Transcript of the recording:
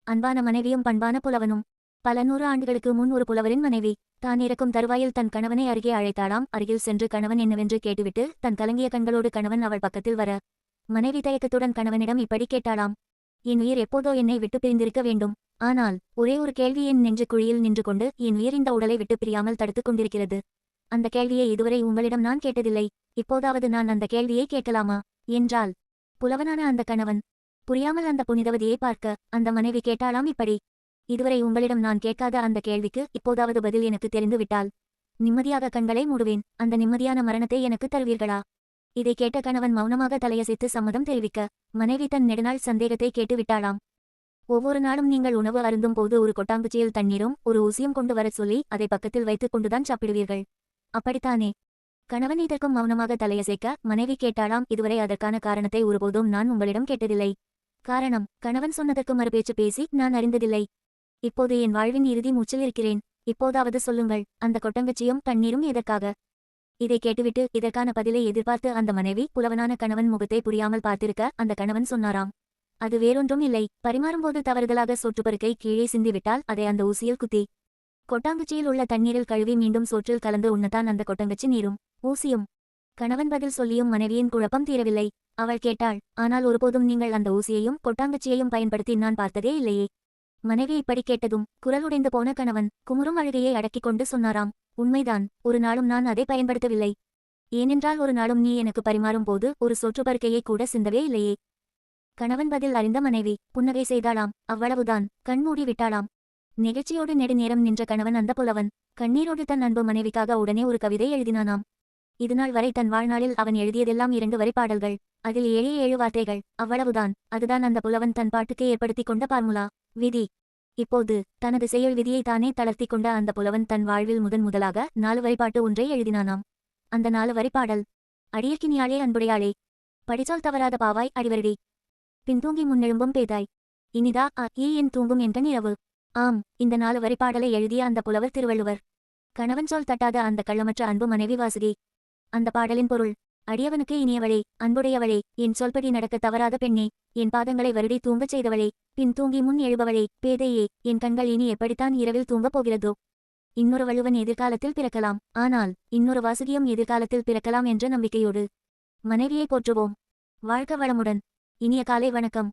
அன்பான மனைவியும் பண்பான புலவனும். பல 100 ஆண்டுகளுக்கு முன் ஒரு புலவரின் மனைவி தான் இறக்கும் தருவாயில் தன் கணவனை அருகே அழைத்தாளாம். அருகில் சென்று கணவன் என்னவென்று கேட்டுவிட்டு தன் கலங்கிய கண்களோடு கணவன் அவள் பக்கத்தில் வர மனைவி தயக்கத்துடன் கணவனிடம் இப்படி கேட்டாளாம். என் உயிர் எப்போதோ என்னை விட்டு பிரிந்திருக்க வேண்டும். ஆனால் ஒரே ஒரு கேள்வி என் நெஞ்சு குழியில் நின்று கொண்டு என் உயிர் இந்த உடலை விட்டு பிரியாமல் தடுத்துக் கொண்டிருக்கிறது. அந்த கேள்வியை இதுவரை உங்களிடம் நான் கேட்டதில்லை. இப்போதாவது நான் அந்த கேள்வியை கேட்கலாமா என்றாள். புலவனான அந்த கணவன் புரியாமல் அந்த புனிதவதியை பார்க்க அந்த மனைவி கேட்டாளாம் இப்படி. இதுவரை உங்களிடம் நான் கேட்காத அந்த கேள்விக்கு இப்போதாவது பதில் எனக்கு தெரிந்து விட்டால் நிம்மதியாக கண்களை மூடுவேன். அந்த நிம்மதியான மரணத்தை எனக்கு தருவீர்களா? இதை கேட்ட கணவன் மௌனமாக தலையசைத்து சம்மதம் தெரிவிக்க மனைவி தன் நெடுநாள் சந்தேகத்தை கேட்டு விட்டாளாம். ஒவ்வொரு நாளும் நீங்கள் உணவு அருந்தும் போது ஒரு கொட்டாங்குச்சியில் தண்ணீரும் ஒரு ஊசியும் கொண்டு வரச் சொல்லி அதை பக்கத்தில் வைத்துக் கொண்டுதான் சாப்பிடுவீர்கள், அப்படித்தானே? கணவன் இதற்கும் மௌனமாக தலையசைக்க மனைவி கேட்டாளாம். இதுவரை அதற்கான காரணத்தை ஒருபோதும் நான் உங்களிடம் கேட்டதில்லை. காரணம் கணவன் சொன்னதற்கு மறுபேச்சு பேசி நான் அறிந்ததில்லை. இப்போது என் வாழ்வின் இறுதி மூச்சில் இருக்கிறேன். இப்போதாவது சொல்லுங்கள், அந்த கொட்டங்கச்சியும் தண்ணீரும் எதற்காக? இதை கேட்டுவிட்டு இதற்கான பதிலை எதிர்பார்த்து அந்த மனைவி புலவனான கணவன் முகத்தை புரியாமல் பார்த்திருக்க அந்த கணவன் சொன்னாராம். அது வேறொன்றும் இல்லை. பரிமாறும்போது தவறுதலாக சோற்றுப்பருக்கை கீழே சிந்திவிட்டால் அதை அந்த ஊசியில் குத்தி கொட்டாங்குச்சியில் உள்ள தண்ணீரில் கழுவி மீண்டும் சோற்றில் கலந்து உண்ணத்தான் அந்த கொட்டங்கச்சி நீரும் ஊசியும். கணவன் பதில் சொல்லியும் மனைவியின் குழப்பம் தீரவில்லை. அவள் கேட்டாள், ஆனால் ஒருபோதும் நீங்கள் அந்த ஊசியையும் கொட்டாங்கச்சியையும் பயன்படுத்தி நான் பார்த்ததே இல்லையே. மனைவி இப்படி கேட்டதும் குரலுடைந்து போன கணவன் குமுறும் அழுகையை அடக்கிக் கொண்டு சொன்னாராம். உண்மைதான், ஒரு நாளும் நான் அதை பயன்படுத்தவில்லை. ஏனென்றால் ஒரு நாளும் நீ எனக்கு பரிமாறும் போது ஒரு சொற்றுப்பருக்கையை கூட சிந்தவே இல்லையே. கணவன் பதில் அறிந்த மனைவி புன்னகை செய்தாளாம். அவ்வளவுதான், கண்மூடி விட்டாளாம். நெகிழ்ச்சியோடு நெடுநேரம் நின்ற கணவன் அந்த புலவன் கண்ணீரோடு தன் அன்பு மனைவிக்காக உடனே ஒரு கவிதை எழுதினானாம். இதுநாள் வரை தன் வாழ்நாளில் அவன் எழுதியதெல்லாம் 2 வரி பாடல்கள். அதில் 7 வார்த்தைகள். அவ்வளவுதான். அதுதான் அந்த புலவன் தன் பாட்டுக்கு ஏற்படுத்தி கொண்ட பார்முலா, விதி. இப்போது தனது செயல் விதியை தானே தளர்த்தி கொண்ட அந்த புலவன் தன் வாழ்வில் முதலாக 4 வரிப்பாட்டு ஒன்றை எழுதினானாம். அந்த 4 வரிப்பாடல்: அடியக்கினியாளே அன்புடையாளே, படிச்சொல் தவறாத பாவாய் அடிவரடி, பின்தூங்கி முன்னெழும்பும் பேதாய், இனிதா என் தூங்கும் என்ற நிறவு. ஆம், இந்த 4 வரிப்பாடலை எழுதிய அந்த புலவர் திருவள்ளுவர். கணவன் சொல் தட்டாத அந்த கள்ளமற்ற அன்பு மனைவி வாசுகி. அந்த பாடலின் பொருள்: அடியவனுக்கு இனியவளே, அன்புடையவளே, என் சொல்படி நடக்க தவறாத பெண்ணே, என் பாதங்களை வருடி தூங்கச் செய்தவளே, பின் தூங்கி முன் எழுபவளே, பேதையே, என் கண்கள் இனி எப்படித்தான் இரவில் தூங்கப் போகிறதோ. இன்னொரு வள்ளுவன் எதிர்காலத்தில் பிறக்கலாம், ஆனால் இன்னொரு வாசுகியும் எதிர்காலத்தில் பிறக்கலாம் என்ற நம்பிக்கையோடு மனைவியை போற்றுவோம். வாழ்க வளமுடன். இனிய காலை வணக்கம்.